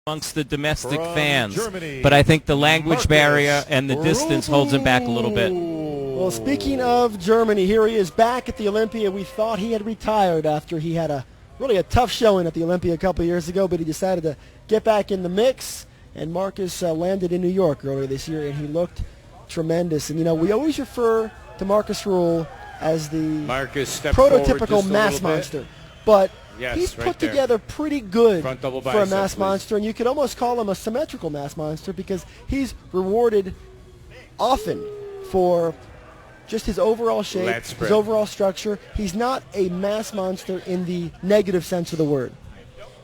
amongst the domestic From fans. Germany, But I think the language Marcus barrier and the distance holds him back a little bit. Well, speaking of Germany, here he is back at the Olympia. We thought he had retired after he had really a tough showing at the Olympia a couple of years ago, but he decided to get back in the mix. And Marcus landed in New York earlier this year, and he looked tremendous. And, we always refer to Marcus Rühl as the prototypical mass monster. But he's put together pretty good for a mass monster, and you could almost call him a symmetrical mass monster because he's rewarded often for just his overall shape, his overall structure. He's not a mass monster in the negative sense of the word.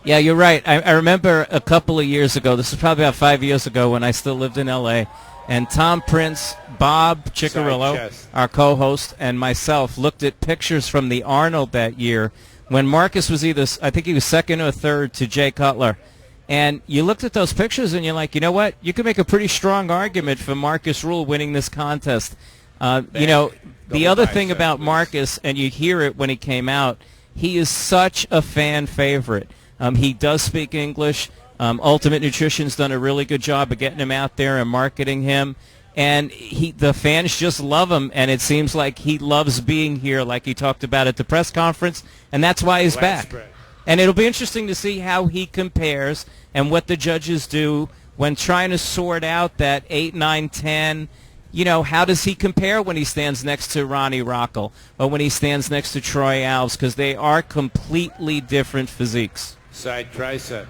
Yeah, you're right. I remember a couple of years ago, this was probably about 5 years ago when I still lived in L.A., and Tom Prince, Bob Ciccarello, our co-host, and myself looked at pictures from the Arnold that year when Marcus was I think he was second or third to Jay Cutler. And you looked at those pictures and you're like, you know what? You could make a pretty strong argument for Marcus Rühl winning this contest. The other thing about Marcus, and you hear it when he came out, he is such a fan favorite. He does speak English. Ultimate Nutrition's done a really good job of getting him out there and marketing him. And the fans just love him, and it seems like he loves being here like he talked about at the press conference, and that's why he's back. And it'll be interesting to see how he compares and what the judges do when trying to sort out that 8, 9, 10. How does he compare when he stands next to Ronnie Rockel or when he stands next to Troy Alves? Because they are completely different physiques. Side tricep.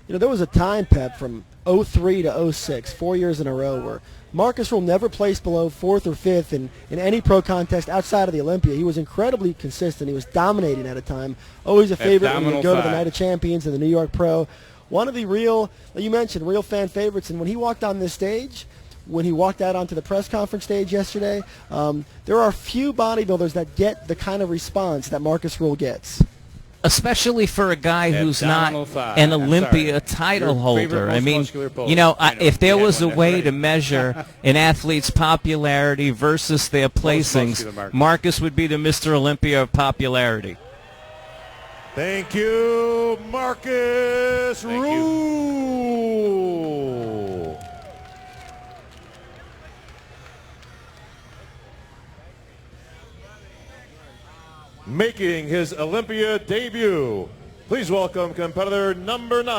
There was a time, Pep, from 03 to 06, 4 years in a row, where Marcus Rühl never placed below 4th or 5th in any pro contest outside of the Olympia. He was incredibly consistent. He was dominating at a time. Always a favorite when you go to the Night of Champions and the New York Pro. One of the real, you mentioned, real fan favorites. And when he walked on this stage, when he walked out onto the press conference stage yesterday, there are few bodybuilders that get the kind of response that Marcus Rühl gets. Especially for a guy who's not an Olympia title holder. I mean, if there was a way to measure an athlete's popularity versus their placings, Marcus would be the Mr. Olympia of popularity. Thank you, Marcus Rühl. Making his Olympia debut, please welcome competitor number 9.